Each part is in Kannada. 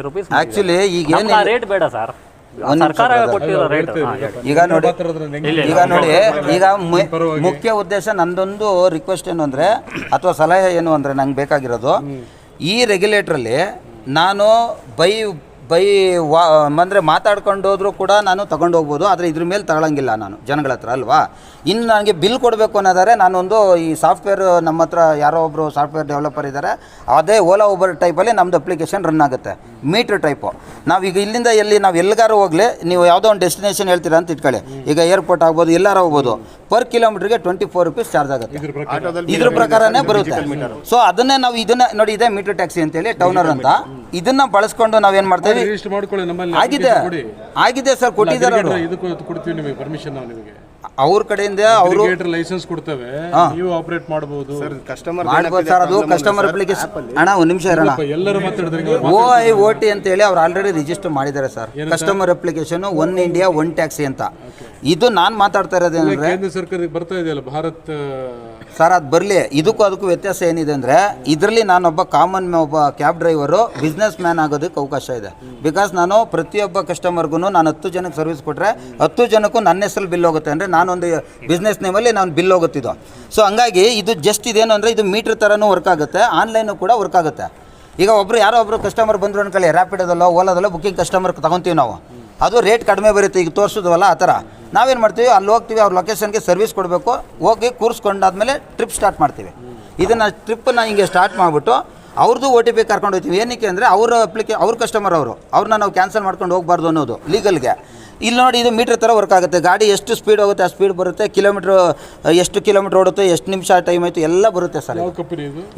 ರೂಪೀಸ್. ಆ್ಯಕ್ಚುಲಿ ಈಗ ರೇಟ್ ಬೇಡ ಸರ್, ಸರ್ಕಾರ ಕೊಟ್ಟಿರೋ ರೇಟ್. ಈಗ ನೋಡಿ ಈಗ ಮುಖ್ಯ ಉದ್ದೇಶ ನಂದೊಂದು ರಿಕ್ವೆಸ್ಟ್ ಏನು ಅಂದರೆ ಅಥವಾ ಸಲಹೆ ಏನು ಅಂದರೆ ನಂಗೆ ಬೇಕಾಗಿರೋದು, ಈ ರೆಗ್ಯುಲೇಟ್ರಲ್ಲಿ ನಾನು ಅಂದರೆ ಮಾತಾಡ್ಕೊಂಡು ಹೋದ್ರೂ ಕೂಡ ನಾನು ತಗೊಂಡು ಹೋಗ್ಬೋದು, ಆದರೆ ಇದ್ರ ಮೇಲೆ ತಗೊಳ್ಳಂಗಿಲ್ಲ ನಾನು ಜನಗಳ ಹತ್ರ ಅಲ್ವಾ. ಇನ್ನು ನನಗೆ ಬಿಲ್ ಕೊಡಬೇಕು ಅನ್ನೋದಾದರೆ ನಾನೊಂದು ಈ ಸಾಫ್ಟ್ವೇರ್ ನಮ್ಮ ಹತ್ರ ಯಾರೋ ಒಬ್ಬರು ಸಾಫ್ಟ್ವೇರ್ ಡೆವಲಪರ್ ಇದ್ದಾರೆ, ಅದೇ ಓಲಾ ಊಬರ್ ಟೈಪಲ್ಲಿ ನಮ್ಮದು ಅಪ್ಲಿಕೇಶನ್ ರನ್ ಆಗುತ್ತೆ, ಮೀಟ್ರ್ ಟೈಪು. ನಾವೀಗ ಇಲ್ಲಿಂದ ನಾವು ಎಲ್ಲಿಗಾರು ಹೋಗಲಿ, ನೀವು ಯಾವುದೋ ಒಂದು ಡೆಸ್ಟಿನೇಷನ್ ಹೇಳ್ತೀರಾ ಅಂತ ಇಟ್ಕೊಳ್ಳಿ, ಈಗ ಏರ್ಪೋರ್ಟ್ ಆಗ್ಬೋದು ಎಲ್ಲಾರು ಹೋಗ್ಬೋದು, ಪರ್ ಕಿಲೋಮೀಟ್ರಿಗೆ 24 ರೂಪೀಸ್ ಚಾರ್ಜ್ ಆಗುತ್ತೆ, ಇದ್ರ ಪ್ರಕಾರನೇ ಬರುತ್ತೆ. ಸೊ ಅದನ್ನೇ ನಾವು ಇದನ್ನ ನೋಡಿ, ಇದೇ ಮೀಟರ್ ಟ್ಯಾಕ್ಸಿ ಅಂತೇಳಿ ಟೌನರ್ ಅಂತ, ಇದನ್ನ ಬಳಸ್ಕೊಂಡು ನಾವೇನು ಮಾಡ್ತೇವೆ, ಆಗಿದೆ ಸರ್, ಕೊಟ್ಟಿದ್ದಾರೆ ಅವ್ರ ಕಡೆಯಿಂದ ಅವರು ಲೈಸೆನ್ಸ್ ಕೊಡ್ತೇವೆ, ನೀವು ಆಪರೇಟ್ ಮಾಡಬಹುದು ಸರ್. ಅದು ಕಸ್ಟಮರ್ ಅಪ್ಲಿಕೇಶನ್ ಅಣ್ಣ, ಒಂದು ನಿಮಿಷ ಇರೋಣ. OIOT ಅಂತ ಹೇಳಿ ಅವ್ರು ಆಲ್ರೆಡಿ ರಿಜಿಸ್ಟರ್ ಮಾಡಿದ್ದಾರೆ sir, customer application one India one taxi ಅಂತ. ಇದು ನಾನು ಮಾತಾಡ್ತಾ ಇರೋದೇನಂದ್ರೆ ಕೇಂದ್ರ ಸರ್ಕಾರಕ್ಕೆ ಬರ್ತಾ ಇದೆಯಲ್ಲ ಭಾರತ್ ಸರ್, ಅದು ಬರಲಿ. ಇದಕ್ಕೂ ವ್ಯತ್ಯಾಸ ಏನಿದೆ ಅಂದರೆ, ಇದರಲ್ಲಿ ನಾನೊಬ್ಬ ಒಬ್ಬ ಕ್ಯಾಬ್ ಡ್ರೈವರು ಬಿಸ್ನೆಸ್ ಮ್ಯಾನ್ ಆಗೋದಕ್ಕೆ ಅವಕಾಶ ಇದೆ. ಬಿಕಾಸ್ ನಾನು ಪ್ರತಿಯೊಬ್ಬ ಕಸ್ಟಮರ್ಗೂ ನಾನು 10 ಜನಕ್ಕೆ ಸರ್ವಿಸ್ ಕೊಟ್ಟರೆ 10 ಜನಕ್ಕೂ ನನ್ನ ಹೆಸರಲ್ಲಿ ಬಿಲ್ ಹೋಗುತ್ತೆ. ಅಂದರೆ ನಾನೊಂದು ಬಿಸ್ನೆಸ್ ನೇಮಲ್ಲಿ ನಾನು ಬಿಲ್ ಹೋಗುತ್ತಿದ್ದು. ಸೊ ಹಂಗಾಗಿ ಇದು ಜಸ್ಟ್ ಇದೇನು ಅಂದರೆ, ಇದು ಮೀಟ್ರ್ ಥರನೂ ವರ್ಕ್ ಆಗುತ್ತೆ, ಆನ್ಲೈನು ಕೂಡ ವರ್ಕ್ ಆಗುತ್ತೆ. ಈಗ ಯಾರೋ ಒಬ್ಬರು ಕಸ್ಟಮರ್ ಬಂದರು ಅನ್ಕೊಳ್ಳಿ, ರ್ಯಾಪಿಡೋದಲ್ಲೋ ಓಲಾದಲ್ಲೋ ಬುಕ್ಕಿಂಗ್ ಕಸ್ಟಮರ್ ತಗೊತೀವಿ ನಾವು, ಅದು ರೇಟ್ ಕಡಿಮೆ ಬರುತ್ತೆ, ಈಗ ತೋರಿಸೋದವಲ್ಲ ಆ ಥರ. ನಾವೇನು ಮಾಡ್ತೀವಿ, ಅಲ್ಲಿ ಹೋಗ್ತೀವಿ, ಅವ್ರ ಲೊಕೇಶನ್ಗೆ ಸರ್ವಿಸ್ ಕೊಡಬೇಕು, ಹೋಗಿ ಕೂರಿಸ್ಕೊಂಡಾದ್ಮೇಲೆ ಟ್ರಿಪ್ ಸ್ಟಾರ್ಟ್ ಮಾಡ್ತೀವಿ. ಇದನ್ನು ಟ್ರಿಪ್ಪನ್ನು ಹಿಂಗೆ ಸ್ಟಾರ್ಟ್ ಮಾಡಿಬಿಟ್ಟು ಅವ್ರದ್ದು OTP ಕರ್ಕೊಂಡು ಹೋಗ್ತೀವಿ. ಏನಕ್ಕೆ ಅಂದರೆ ಅವ್ರ ಕಸ್ಟಮರ್ ಅವ್ರನ್ನ ನಾವು ಕ್ಯಾನ್ಸಲ್ ಮಾಡ್ಕೊಂಡು ಹೋಗಬಾರ್ದು ಅನ್ನೋದು ಲೀಗಲ್ಗೆ. ಇಲ್ಲಿ ನೋಡಿ, ಇದು ಮೀಟ್ರ್ ಥರ ವರ್ಕ್ ಆಗುತ್ತೆ, ಗಾಡಿ ಎಷ್ಟು ಸ್ಪೀಡ್ ಹೋಗುತ್ತೆ ಆ ಸ್ಪೀಡ್ ಬರುತ್ತೆ, ಎಷ್ಟು ಕಿಲೋಮೀಟ್ರ್ ಓಡುತ್ತೆ, ಎಷ್ಟು ನಿಮಿಷ ಟೈಮ್ ಆಯಿತು ಎಲ್ಲ ಬರುತ್ತೆ ಸರ್.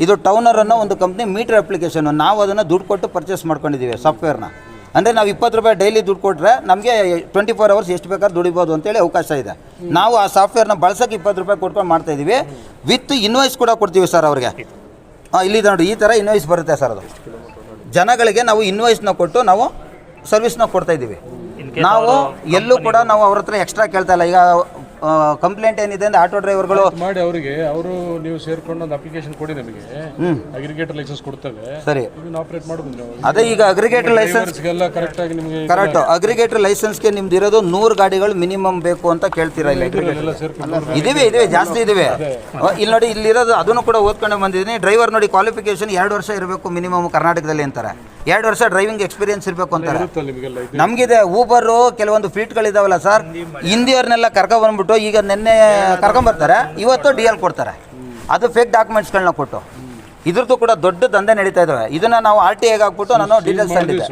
ಇದು ಟೌನರ್ ಅನ್ನೋ ಒಂದು ಕಂಪ್ನಿ ಮೀಟ್ರ್ ಅಪ್ಲಿಕೇಶನ್, ನಾವು ಅದನ್ನು ದುಡ್ಡು ಕೊಟ್ಟು ಪರ್ಚೇಸ್ ಮಾಡ್ಕೊಂಡಿದ್ದೀವಿ ಸಾಫ್ಟ್ವೇರ್ನ. ಅಂದರೆ ನಾವು 20 ರೂಪಾಯಿ ಡೈಲಿ ದುಡ್ಡು ಕೊಟ್ಟರೆ ನಮಗೆ 24 ಅವರ್ಸ್ ಎಷ್ಟು ಬೇಕಾದ್ರೂ ದುಡಿಬೋದು ಅಂತೇಳಿ ಅವಕಾಶ ಇದೆ. ನಾವು ಆ ಸಾಫ್ಟ್ವೇರ್ನ ಬಳಸೋಕ್ಕೆ 20 ರೂಪಾಯಿ ಕೊಟ್ಕೊಂಡು ಮಾಡ್ತಾಯಿದ್ದೀವಿ, ವಿತ್ ಇನ್ವಾಯ್ಸ್ ಕೂಡ ಕೊಡ್ತೀವಿ ಸರ್ ಅವ್ರಿಗೆ. ಇಲ್ಲಿದೆ ನೋಡಿ, ಈ ಥರ ಇನ್ವಾಯ್ಸ್ ಬರುತ್ತೆ ಸರ್. ಅದು ಜನಗಳಿಗೆ ನಾವು ಇನ್ವಾಯ್ಸ್ನ ಕೊಟ್ಟು ನಾವು ಸರ್ವಿಸ್ನ ಕೊಡ್ತಾಯಿದ್ದೀವಿ. ನಾವು ಎಲ್ಲೂ ಕೂಡ ನಾವು ಅವ್ರ ಹತ್ರ ಎಕ್ಸ್ಟ್ರಾ ಕೇಳ್ತಾ ಇಲ್ಲ. ಈಗ ಕಂಪ್ಲೇಂಟ್ ಏನಿದೆ ಅಂದರೆ ಆಟೋ ಡ್ರೈವರ್ಗಳು ಮಾಡಿ ಅವರಿಗೆ, ಅವರು ನೀವು ಸೇರ್ಕೊಂಡು ಒಂದು ಅಪ್ಲಿಕೇಶನ್ ಕೊಡಿ, ನಮಗೆ ಅಗ್ರಿಗೇಟರ್ ಲೈಸೆನ್ಸ್ ಕೊಡ್ತೇವೆ, ಸರಿ ಆಪರೇಟ್ ಮಾಡಬಹುದು. ಅದೇ ಈಗ ಅಗ್ರಿಗೇಟರ್ ಲೈಸೆನ್ಸ್ ಕರೆಕ್ಟ್, ಅಗ್ರಿಗೇಟರ್ ಲೈಸೆನ್ಸ್ಗೆ ನಿಮ್ದು ಇರೋದು 100 ಗಾಡಿಗಳು ಮಿನಿಮಮ್ ಬೇಕು ಅಂತ ಕೇಳ್ತೀರಾ? ಇಲ್ಲ, ಇದಿವೆ ಜಾಸ್ತಿ ಇದಿವೆ. ಇಲ್ಲಿ ನೋಡಿ, ಇಲ್ಲಿರೋದು ಅದನ್ನು ಕೂಡ ಓದ್ಕೊಂಡು ಬಂದಿದ್ದೀನಿ. ಡ್ರೈವರ್ ನೋಡಿ, ಕ್ವಾಲಿಫಿಕೇಶನ್ 2 ವರ್ಷ ಇರಬೇಕು ಮಿನಿಮಮ್ ಕರ್ನಾಟಕದಲ್ಲಿ ಅಂತಾರೆ, 2 ವರ್ಷ ಡ್ರೈವಿಂಗ್ ಎಕ್ಸ್ಪೀರಿಯನ್ಸ್ ಇರಬೇಕು ಅಂತಾರೆ. ನಮಗಿದೆ ಊಬರು ಕೆಲವೊಂದು ಫ್ಲೀಟ್ಗಳಿದಾವಲ್ಲ ಸರ್, ಹಿಂದಿಯವ್ರನ್ನೆಲ್ಲ ಕರ್ಕೊಂಡ್ಬಂದ್ಬಿಟ್ಟು ಈಗ ನಿನ್ನೆ ಕರ್ಕೊಂಬರ್ತಾರೆ, ಇವತ್ತು DL ಕೊಡ್ತಾರೆ, ಅದು ಫೇಕ್ ಡಾಕ್ಯುಮೆಂಟ್ಸ್ಗಳನ್ನ ಕೊಟ್ಟು. ಇದ್ರದ್ದು ಕೂಡ ದೊಡ್ಡ ದಂಧೆ ನಡೀತಾ ಇದ್ದಾವೆ. ಇದನ್ನು ನಾವು RTIಗೆ ಹಾಕ್ಬಿಟ್ಟು ನಾನು ಡೀಟೇಲ್ಸ್ ತಂದಿದ್ದೆ.